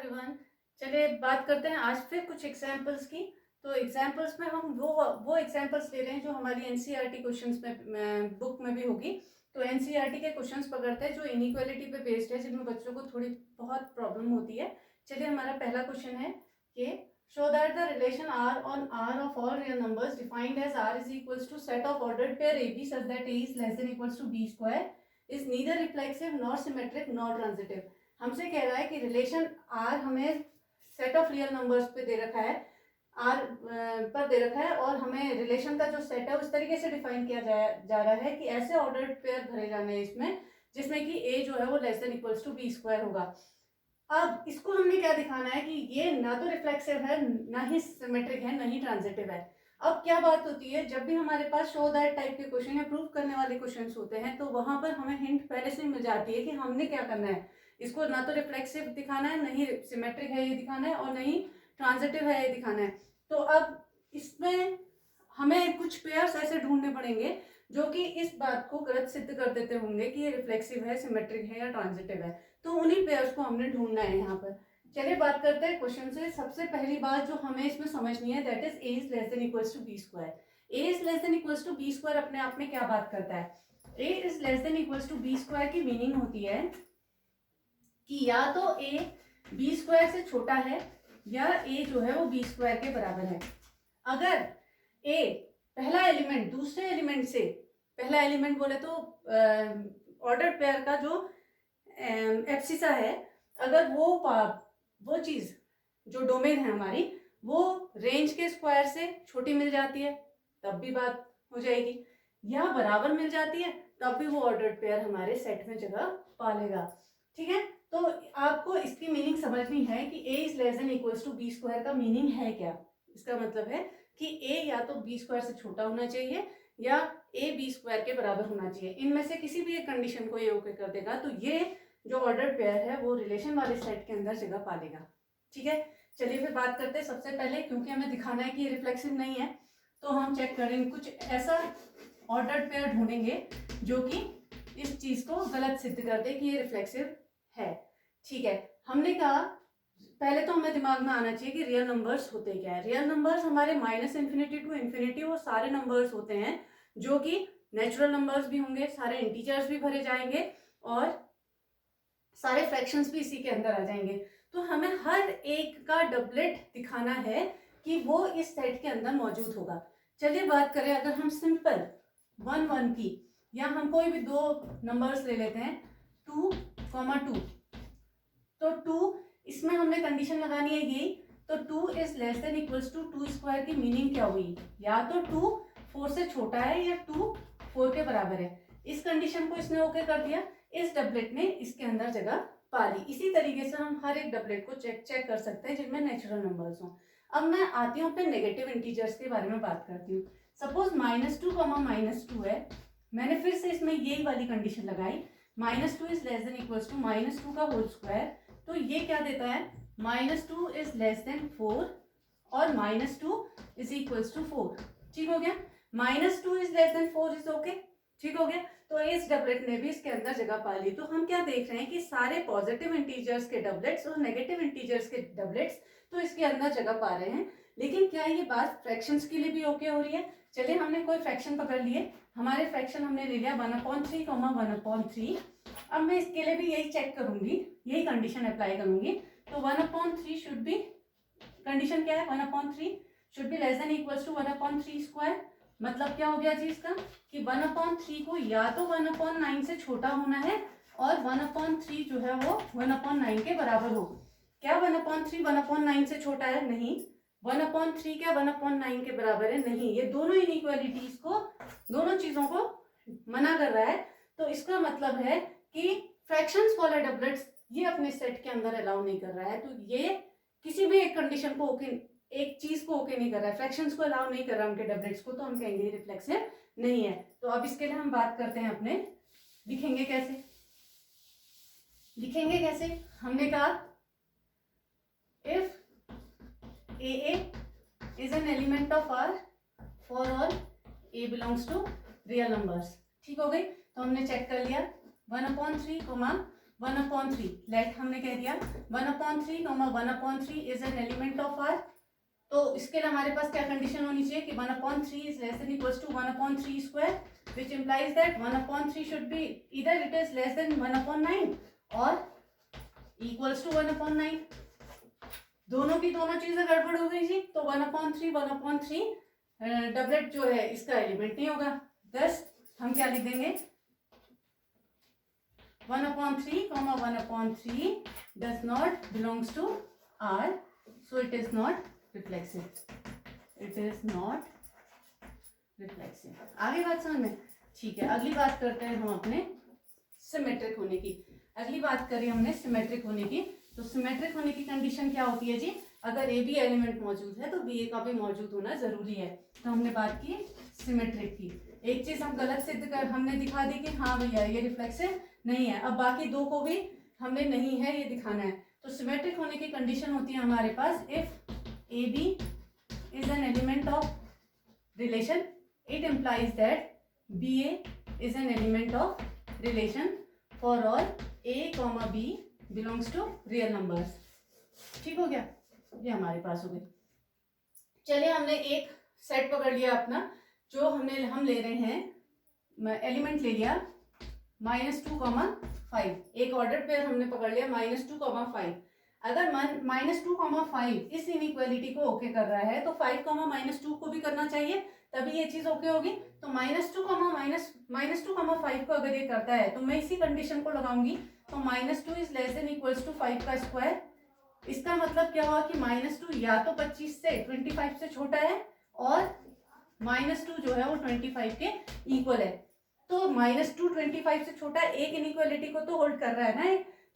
Everyone. चलिए बात करते हैं आज फिर कुछ एग्जांपल्स की। तो एग्जांपल्स में हम वो एग्जांपल्स ले रहे हैं जो हमारी एनसीईआरटी क्वेश्चंस में बुक में भी होगी। तो एनसीईआरटी के क्वेश्चंस पकड़ते हैं जो इनइक्वालिटी पे बेस्ड है, जिनमें बच्चों को थोड़ी बहुत प्रॉब्लम होती है। चलिए हमारा पहला क्वेश्चन है कि show that the relation R on R of all real numbers defined as R is equals to set of ordered pair A b such that A is less than equals to B square is neither reflexive nor symmetric nor transitive. हमसे कह रहा है कि relation R हमें set of real numbers पे दे रखा है, आर पर दे रखा है, और हमें रिलेशन का जो सेट है उस तरीके से डिफाइन किया जा रहा है कि ऐसे ऑर्डर्ड पेयर भरे जाने हैं इसमें जिसमें कि ए जो है वो less than equals to B square होगा। अब इसको हमने क्या दिखाना है कि ये ना तो रिफ्लेक्सिव है, ना ही सिमेट्रिक है, ना ही ट्रांजिटिव है। अब क्या बात होती है, जब भी हमारे पास शो दैट टाइप के क्वेश्चन या प्रूव करने वाले क्वेश्चन होते हैं तो वहां पर हमें हिंट पहले से ही मिल जाती है कि हमने क्या करना है। इसको ना तो रिफ्लेक्सिव दिखाना है, नहीं सिमेट्रिक है ये दिखाना है, और नहीं ट्रांजिटिव है ये दिखाना है। तो अब इसमें हमें कुछ पेयर्स ऐसे ढूंढने पड़ेंगे जो कि इस बात को गलत सिद्ध कर देते होंगे कि ये रिफ्लेक्सिव है, सिमेट्रिक है या ट्रांजिटिव है। तो उन्हीं पेयर्स को हमने ढूंढना है यहाँ पर। चलिए बात करते हैं क्वेश्चन से। सबसे पहली बात जो हमें इसमें समझनी है that is A is less than equals to B square. A is less than equals to B square अपने आप में क्या बात करता है? A is less than equals to B square की मीनिंग होती है कि या तो ए बी स्क्वायर से छोटा है या ए जो है वो बी स्क्वायर के बराबर है। अगर ए पहला एलिमेंट दूसरे एलिमेंट से, पहला एलिमेंट बोले तो ऑर्डर पेयर का जो एब्सिसा है, अगर वो चीज जो डोमेन है हमारी वो रेंज के स्क्वायर से छोटी मिल जाती है तब भी बात हो जाएगी, या बराबर मिल जाती है तब भी वो ऑर्डर्ड पेयर हमारे सेट में जगह पा लेगा। ठीक है, तो आपको इसकी मीनिंग समझनी है कि A is less than equals to B square का मीनिंग है क्या। इसका मतलब है कि ए या तो बी स्क्वायर से छोटा होना चाहिए या ए बी स्क्वायर के बराबर होना चाहिए। इनमें से किसी भी एक कंडीशन को ये ओके कर देगा तो ये जो ऑर्डर्ड पेयर है वो रिलेशन वाले सेट के अंदर जगह पा लेगा। ठीक है, चलिए फिर बात करते हैं। सबसे पहले क्योंकि हमें दिखाना है कि ये रिफ्लेक्सिव नहीं है तो हम चेक करेंगे, कुछ ऐसा ऑर्डर्ड पेयर ढूंढेंगे जो कि इस चीज को गलत सिद्ध कर दे कि ये रिफ्लेक्सिव है। ठीक है, हमने कहा पहले तो हमें दिमाग में आना चाहिए कि रियल नंबर्स होते क्या है। रियल नंबर्स हमारे माइनस इन्फिनिटी टू इन्फिनिटी वो सारे नंबर्स होते हैं जो कि नेचुरल नंबर्स भी होंगे, सारे इंटीजर्स भी भरे जाएंगे और सारे फ्रैक्शंस भी इसी के अंदर आ जाएंगे। तो हमें हर एक का डबलेट दिखाना है कि वो इस सेट के अंदर मौजूद होगा। चलिए बात करें, अगर हम सिंपल 1 1 की, या हम कोई भी दो नंबर्स ले लेते हैं 2, 2, तो 2 इसमें हमने कंडीशन लगानी है यही। तो 2 is less than equals to 2 square की मीनिंग क्या हुई? या तो 2 4 से छोटा है या 2 4 के बराबर है। इस कंडीशन को इसने ओके कर दिया, इस डबलेट ने इसके अंदर जगह पा ली। इसी तरीके से हम हर एक डबलेट को चेक कर सकते हैं जिनमें नेचुरल नंबर्स हो। अब मैं आती हूँ अपने नेगेटिव इंटीजर्स के बारे में बात करती हूँ। सपोज -2, -2 है, मैंने फिर से इसमें यही वाली कंडीशन लगाई, -2 is less than equals to -2 का होल स्क्वायर। तो ये क्या देता है? -2 इज लेस देन 4 और -2 इज इक्वल्स टू 4। ठीक हो गया, -2 is less then 4 is okay. ठीक हो गया, तो इस डबलेट ने भी इसके अंदर जगह पा ली। तो हम क्या देख रहे हैं कि सारे पॉजिटिव इंटीजर्स के डबलेट्स और नेगेटिव इंटीजर्स के डबलेट्स तो इसके अंदर जगह पा रहे हैं। लेकिन क्या ये बात फ्रैक्शंस के लिए भी ओके हो रही है? चलिए हमने कोई फ्रैक्शन पकड़ लिए, हमारे फ्रैक्शन हमने ले लिया 1/3, 1/3। अब मैं इसके लिए भी यही चेक करूंगी, यही कंडीशन अप्लाई करूंगी। तो 1/3 शुड बी, कंडीशन क्या है? 1/3 should be less than equals to 1/3 square. मतलब क्या हो गया जी इसका कि 1/3 को या तो 1/9 से छोटा होना है और 1/3 जो है वो 1/9 के बराबर हो। क्या 1/3 1/9 से छोटा है? नहीं। 1/3 क्या 1/9 के बराबर है? नहीं। ये दोनों इनइक्वालिटीज को, दोनों चीजों को मना कर रहा है। तो इसका मतलब है कि फ्रैक्शंस वाला डबलेट्स ये अपने सेट के अंदर अलाउ नहीं कर रहा है। तो ये किसी भी एक कंडीशन को ओके, एक चीज को ओके नहीं कर रहा है, फ्रैक्शंस को अलाउ नहीं कर रहा है उनके डबलेट्स को, तो हम कहेंगे रिफ्लेक्सिव नहीं है। तो अब इसके लिए हम बात करते हैं अपने, लिखेंगे कैसे? हमने कहा if a is an element of R for all a belongs to real numbers. ठीक हो गई, तो हमने चेक कर लिया 1/3, 1/3, लेट हमने कह दिया 1/3, 1/3 is an element of R. तो इसके लिए हमारे पास क्या कंडीशन होनी चाहिए कि 1/3 is less than equals to 1/3 square, which implies that 1/3 should be इधर इट इज लेस देन 1/9 और इक्वल्स टू 1/9। दोनों की दोनों चीजें गड़बड़ हो गई जी, तो 1/3 डबलेट जो है इसका एलिमेंट नहीं होगा। दस हम क्या लिख देंगे 1/3, 1/3 does not belongs to R, so it is not reflexive, it is not reflexive. आगे बात समझ में? ठीक है, अगली बात करते हैं हम अपने सिमेट्रिक होने की। अगली बात करी हमने सिमेट्रिक होने की, तो सिमेट्रिक होने की कंडीशन क्या होती है जी, अगर ए बी एलिमेंट मौजूद है तो बी ए का भी मौजूद होना जरूरी है। तो हमने बात की सिमेट्रिक की। एक चीज हम गलत सिद्ध कर हमने दिखा दी कि हाँ भैया ये रिफ्लेक्सिव नहीं है, अब बाकी दो को भी हमने नहीं है ये दिखाना है। तो सिमेट्रिक होने की कंडीशन होती है हमारे पास if A B is an element of relation, it implies that B A is an element of relation for all A comma B belongs to real numbers. ठीक हो गया, ये हमारे पास हो गई। चलिए हमने एक सेट पकड़ लिया अपना, जो हम ले रहे हैं एलिमेंट ले लिया -2,5, एक ऑर्डर पेयर हमने पकड़ लिया -2,5। अगर -2,5 इस इनइक्वालिटी को ओके कर रहा है तो 5,-2 को भी करना चाहिए, तभी ये चीज ओके होगी। तो -2,5 को अगर ये करता है तो मैं इसी कंडीशन को लगाऊंगी, तो -2 is less than equals to 5 का स्क्वायर। इसका मतलब क्या हुआ कि -2 या तो 25 से छोटा है और -2 जो है वो 25 के इक्वल है। तो -2 25 से छोटा है, एक इनइक्वालिटी को तो होल्ड कर रहा है ना,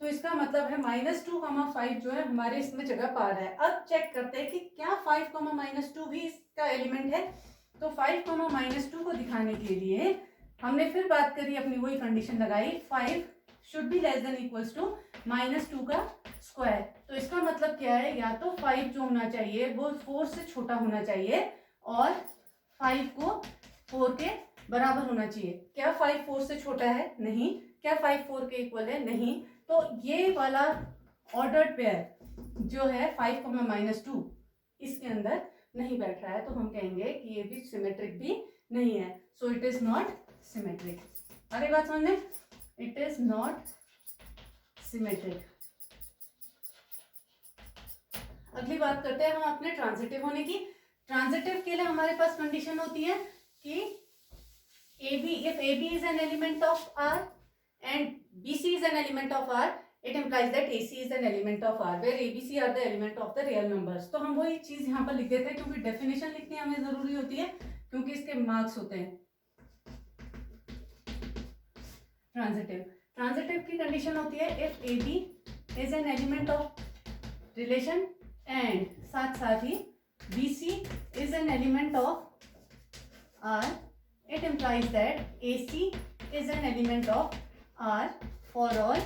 तो इसका मतलब है -2,5 जो है हमारे इसमें जगह पा रहा है। अब चेक करते हैं कि क्या 5, -2 भी इसका एलिमेंट है। तो 5, -2 को दिखाने के लिए हमने फिर बात करी, अपनी वही कंडीशन लगाई, 5 should be less than equals to -2 का स्क्वायर। तो इसका मतलब क्या है, या तो 5 जो होना चाहिए वो 4 से छोटा होना चाहिए और 5 को 4 के बराबर होना चाहिए। क्या 5 4 से छोटा है? नहीं। क्या 5 4 के इक्वल है? नहीं। तो ये वाला ऑर्डर्ड पेयर जो है 5, -2 इसके अंदर नहीं बैठ रहा है, तो हम कहेंगे कि ये भी सिमेट्रिक भी नहीं है, सो इट इज नॉट सिमेट्रिक। अरे बात समझ में? It is not symmetric. अगली बात करते हैं हम अपने ट्रांजिटिव होने की। ट्रांजिटिव के लिए हमारे पास कंडीशन होती है कि AB, if AB is an element of R and BC is an element of R, it implies that AC is an element of R, where ABC are the element of the real numbers। तो हम वही चीज यहाँ पर लिख देते हैं, क्योंकि डेफिनेशन लिखनी हमें जरूरी होती है, क्योंकि इसके मार्क्स होते हैं। ट्रांजिटिव की कंडीशन होती है if AB is an element of relation and साथ ही BC is an element of R, it implies that AC is an element of R for all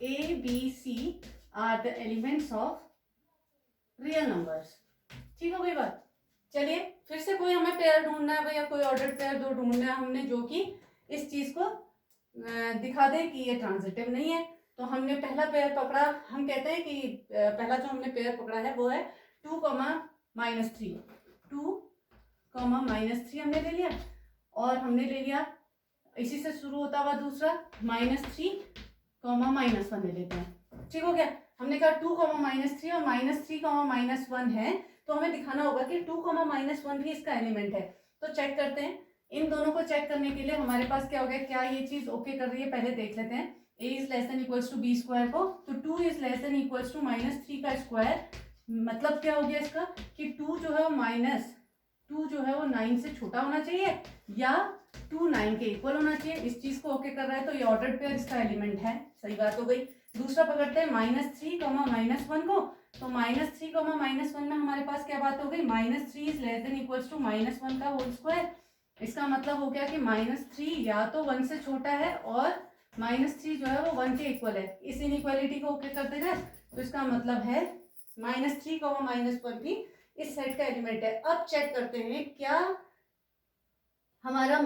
A, B, C are the elements of real numbers। ठीक हो गई बात? चलिए फिर से कोई हमें पेयर ढूंढना है भैया, कोई ऑर्डर पेयर दो ढूंढना है हमने, जो कि इस चीज को दिखा दे कि ये ट्रांजिटिव नहीं है। तो हमने पहला पेयर पकड़ा, हम कहते हैं कि पहला जो हमने पेयर पकड़ा है वो है 2, -3। 2, -3 हमने ले लिया, और हमने ले लिया इसी से शुरू होता हुआ दूसरा -3, -1 ले लेते हैं। ठीक हो गया? हमने कहा 2, -3 और -3, -1 है, तो हमें दिखाना होगा कि 2, -1 भी इसका एलिमेंट है। तो चेक करते हैं, इन दोनों को चेक करने के लिए हमारे पास क्या हो गया, क्या ये चीज ओके कर रही है, पहले देख लेते हैं। a is less than equals to b square को, तो 2 is less than equals to -3 का स्क्वायर। मतलब क्या हो गया इसका कि 2 जो है वो -2 जो है वो 9 से छोटा होना चाहिए, या 2 9 के इक्वल होना चाहिए। इस चीज को ओके कर रहा है, तो ये ऑर्डर्ड पेयर इसका एलिमेंट है। सही बात हो गई। दूसरा पकड़ते हैं -3, -1 को, तो -3, -1 में हमारे पास क्या बात हो गई, -3 is less than equals to -1 का होल स्क्वायर। इसका मतलब हो गया कि -3 या तो 1 से छोटा है और -3 जो है वो 1 के इक्वल है। इस इनइक्वालिटी को ओके करते गए, तो इसका मतलब है -3, -1 भी इस सेट का एलिमेंट है। अब चेक करते हैं क्या हमारा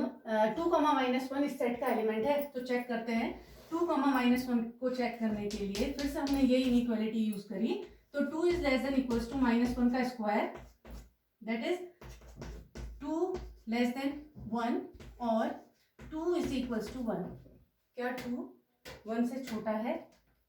2, -1 इस सेट का एलिमेंट है। तो चेक करते हैं, 2 कॉमा -1 को चेक करने के लिए फिर से हमने ये इनइक्वालिटी यूज करी, तो 2 is less than equals to -1 का square, that is 2 less than 1 और 2 इज इक्वल्स टू 1। क्या 2 1 से छोटा है?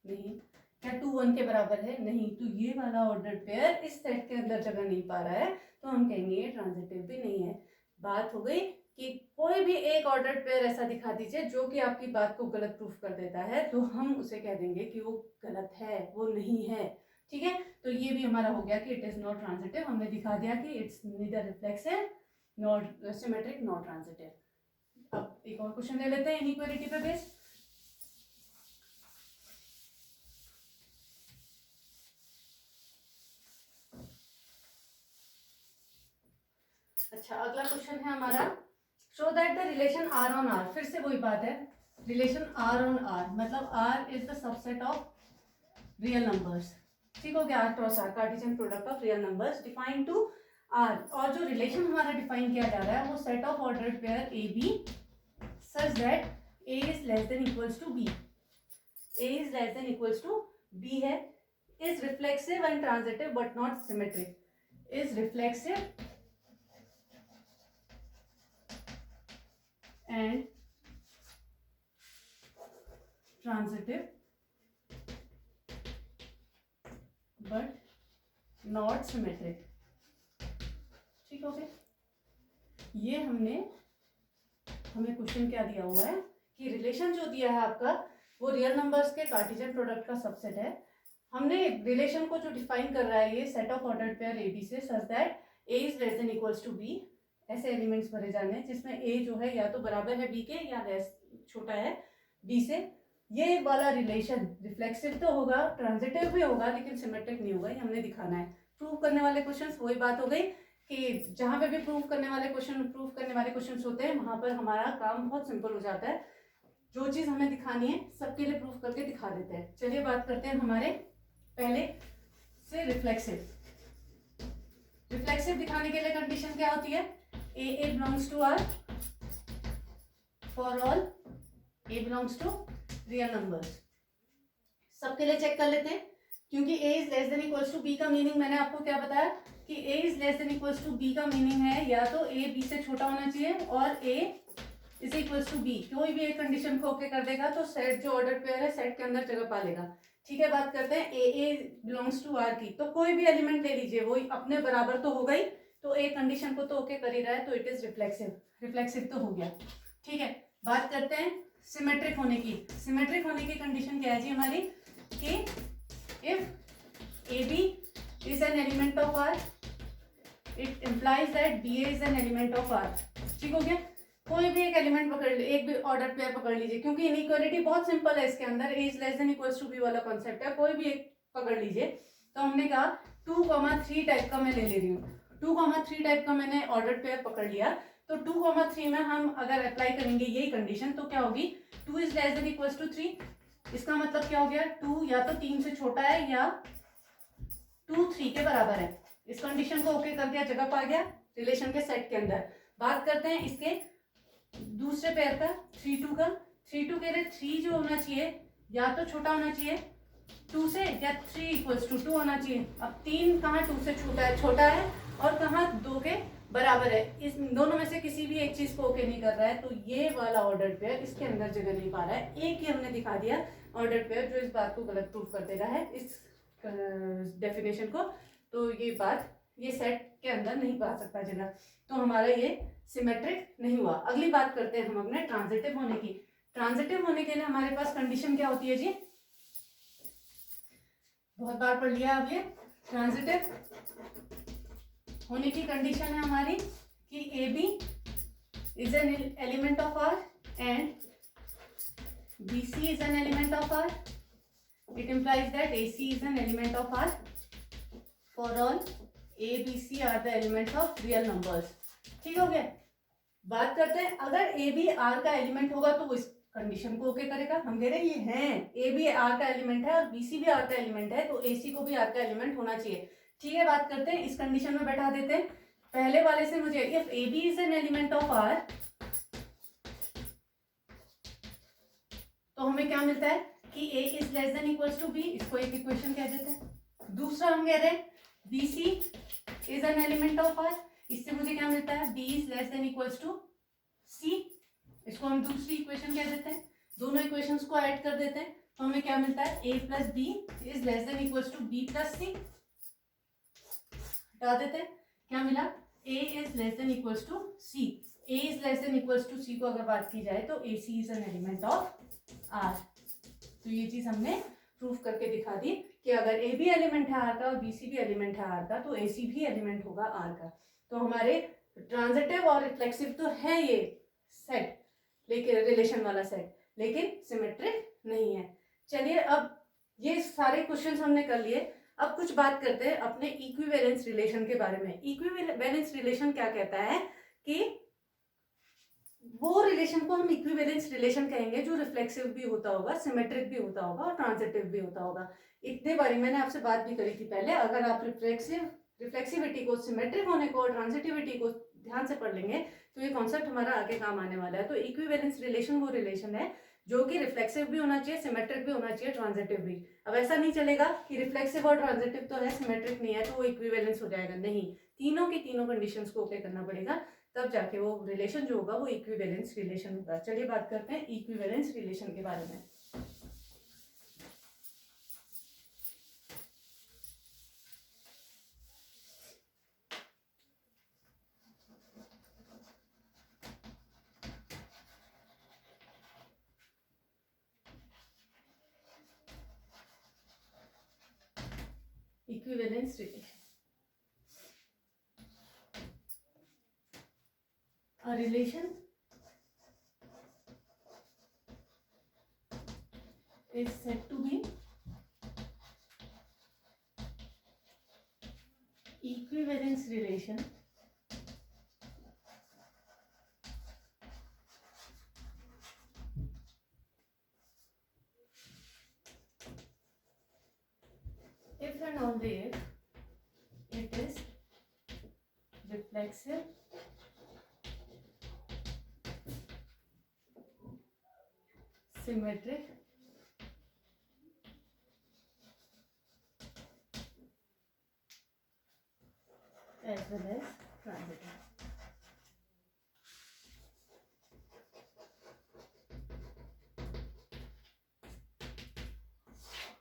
नहीं। क्या 2 1 के बराबर है? नहीं। तो ये वाला ऑर्डर पेयर इस सेट के अंदर जगह नहीं पा रहा है, तो हम कहेंगे ये ट्रांजिटिव भी नहीं है। बात हो गई कि कोई भी एक ऑर्डर पेयर ऐसा दिखा दीजिए जो कि आपकी बात को गलत प्रूफ कर देता है, तो हम उसे कह देंगे कि वो गलत है, वो नहीं है। ठीक है, तो ये भी हमारा हो गया कि इट इज नॉट ट्रांजिटिव। हमने दिखा दिया कि it's neither reflexive not symmetric not transitive. अब एक और क्वेश्चन ले लेते हैं इनइक्वालिटी पे बेस। अच्छा, अगला क्वेश्चन है हमारा, show that the relation R on R। फिर से वही बात है, रिलेशन R ऑन R मतलब R is the subset of real numbers. ठीक हो गया, R cross R Cartesian product of real numbers define to R। और जो रिलेशन हमारा डिफाइन किया जा रहा है वो set of ordered pair AB such that A is less than equals to B, A is less than equals to B है, is reflexive and transitive but not symmetric, is reflexive and transitive but not symmetric। ठीक हो गया, ये हमें question क्या दिया हुआ है कि रिलेशन जो दिया है आपका वो रियल नंबर्स के कार्टेशियन प्रोडक्ट का सबसेट है। हमने रिलेशन को जो डिफाइन कर रहा है ये set of ordered pair A B से such that A is less than equals to B. ऐसे एलिमेंट्स भरे जाने हैं जिसमें ए जो है या तो बराबर है बी के या लेस छोटा है बी से। ये वाला रिलेशन रिफ्लेक्सिव तो होगा, ट्रांजिटिव भी होगा, लेकिन सिमेट्रिक नहीं होगा, ये हमने दिखाना है। प्रूव करने वाले क्वेश्चंस वही बात हो गई कि जहां पे भी प्रूव करने वाले क्वेश्चन होते हैं वहां पर हमारा काम बहुत सिंपल हो जाता है। जो चीज हमें दिखानी है सबके लिए प्रूफ करके दिखा देते हैं। चलिए बात करते हैं हमारे पहले से रिफ्लेक्सिव। रिफ्लेक्सिव दिखाने के लिए कंडीशन क्या होती है? A belongs to R for all A belongs to real numbers। सबके लिए चेक कर लेते हैं, क्योंकि A is less than equals to B का मीनिंग मैंने आपको क्या बताया कि A is less than equals to B का मीनिंग है या तो A B से छोटा होना चाहिए और A is equals to B। कोई भी एक कंडीशन को ओके कर देगा तो सेट जो ऑर्डर पेयर है सेट के अंदर जगह पा लेगा। ठीक है, बात करते हैं A बिलोंग्स टू R की, तो कोई भी एलिमेंट ले लीजिए वो अपने बराबर तो हो गई, तो एक कंडीशन को तो ओके कर ही रहा है, तो इट इज रिफ्लेक्सिव। रिफ्लेक्सिव तो हो गया। ठीक है, बात करते हैं सिमेट्रिक होने की। सिमेट्रिक होने की कंडीशन क्या है जी हमारी कि if A B is an element of R it implies that B A is an element of R. ठीक हो गया, कोई भी एक एलिमेंट पकड़ लीजिए, एक भी ऑर्डर पेयर पकड़ लीजिए, क्योंकि इनइक्वालिटी बहुत सिंपल है इसके अंदर, A is less than equals to B वाला कॉन्सेप्ट है। कोई भी एक पकड़ लीजिए, तो हमने कहा 2,3 टाइप का मैं ले रही हूँ, 2,3 टाइप का मैंने ऑर्डर पेयर पकड़ लिया, तो 2,3 में हम अगर अप्लाई करेंगे यही कंडीशन तो क्या होगी? 2 is less than equals to 3। इसका मतलब क्या हो गया? 2 या तो 3 से छोटा है या 2 3 के बराबर है। इस कंडीशन को ओके कर दिया, जगह पा गया रिलेशन के सेट के अंदर। बात करते हैं इसके दूसरे पेयर का 3 2 का। 3 2 के लिए 3 जो होना चाहिए या तो छोटा होना चाहिए 2 से या 3 इक्वल्स टू 2 होना चाहिए। अब 3 कहाँ 2 से छोटा है और कहाँ 2 के बराबर है, इस दोनों में से किसी भी एक चीज को ओके नहीं कर रहा है, तो ये वाला ऑर्डर पेयर इसके अंदर जगह नहीं पा रहा है। एक ही हमने दिखा दिया ऑर्डर पेयर जो इस बात को गलत प्रूफ कर देगा है इस डेफिनेशन को, तो ये बात ये सेट के अंदर नहीं पा सकता जगह, तो हमारा ये सिमेट्रिक नहीं हुआ। अगली बात करते हैं हम अपने ट्रांजिटिव होने की। ट्रांजिटिव होने के लिए हमारे पास कंडीशन क्या होती है जी? बहुत बार पढ़ लिया अब ये। ट्रांजिटिव होने की कंडीशन है हमारी कि a B is an element of R and b c is an element of R. It implies that a c is an element of R for all a b c are the element of real numbers. ठीक हो गया, बात करते हैं अगर a b R का element होगा तो वो इस कंडीशन को ओके करेगा। हम कह रहे हैं ये हैं, ए भी आर का एलिमेंट है और बी सी भी आर का एलिमेंट है, तो ए सी को भी आर का एलिमेंट होना चाहिए। ठीक है, बात करते हैं इस कंडीशन में बैठा देते हैं पहले वाले से मुझे, if A B is an element of R तो हमें क्या मिलता है कि a is less than equals to b, इसको एक इक्वेशन कह देते हैं। दूसरा हम कह रहे हैं bc is an element of r, इससे मुझे क्या मिलता है b is less than equals to c, इसको हम दूसरी इक्वेशन कह देते हैं। दोनों इक्वेशंस को ऐड कर देते हैं तो हमें क्या मिलता है a plus b is less than equals to b plus c। हटा देते हैं, क्या मिला a is less than equals to c, a is less than equals to c को अगर बात की जाए तो ac is an element of r। तो ये चीज हमने प्रूफ करके दिखा दी कि अगर a भी एलिमेंट है r का और bc भी एलिमेंट है r का तो ac भी एलिमेंट होगा r का। तो हमारे ट्रांजिटिव और रिफ्लेक्सिव तो है ये सेट, लेकिन रिलेशन वाला सेट, लेकिन सिमेट्रिक नहीं है। चलिए अब ये सारे क्वेश्चंस हमने कर लिए, अब कुछ बात करते हैं अपने इक्विवेलेंस रिलेशन के बारे में। इक्विवेलेंस रिलेशन क्या कहता है कि वो रिलेशन को हम इक्विवेलेंस रिलेशन कहेंगे जो रिफ्लेक्सिव भी होता होगा, सिमेट्रिक भी होता होगा और ट्रांजिटिव भी होता होगा। इतने बारी मैंने आपसे बात भी करी थी पहले, अगर आप रिफ्लेक्सिविटी को, सिमेट्रिक होने को और ट्रांजिटिविटी को ध्यान से पढ़ लेंगे तो ये कॉन्सेप्ट हमारा आगे काम आने वाला है। तो इक्विवेलेंस रिलेशन वो रिलेशन है जो कि रिफ्लेक्सिव भी होना चाहिए, सिमेट्रिक भी होना चाहिए, ट्रांजिटिव भी। अब ऐसा नहीं चलेगा कि रिफ्लेक्सिव और ट्रांजिटिव तो है, सिमेट्रिक नहीं है तो वो इक्विवेलेंस हो जाएगा, नहीं, तीनों की तीनों कंडीशंस को ओके करना पड़ेगा, तब जाके वो रिलेशन जो होगा वो इक्विवेलेंस रिलेशन होगा। चलिए बात करते हैं इक्विवेलेंस रिलेशन के बारे में। Equivalence relation. A relation is said to be equivalence relation if and only if it is reflexive, symmetric, as well as transitive.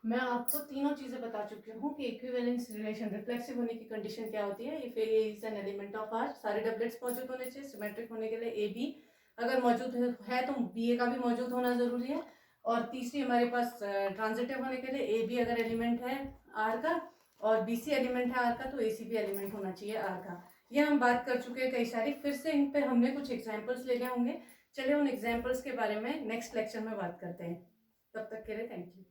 मैं आपको तीनों चीजें बता चुकी हूँ कि इक्विवेलेंस रिलेशन रिफ्लेक्सिव होने की कंडीशन क्या होती है, if a is an element of R, सारे डबलेट्स मौजूद होने चाहिए। सिमेट्रिक होने के लिए ए बी अगर मौजूद है तो बी ए का भी मौजूद होना जरूरी है। और तीसरी हमारे पास ट्रांजिटिव होने के लिए ए बी अगर एलिमेंट है आर का और बी सी एलिमेंट है आर का तो ए सी भी एलिमेंट होना चाहिए आर का। ये हम बात कर चुके हैं कई सारी, फिर से इन पे हमने कुछ एग्जाम्पल्स लेने होंगे। चलिए उन एग्जाम्पल्स के बारे में नेक्स्ट लेक्चर में बात करते हैं। तब तक के लिए थैंक यू।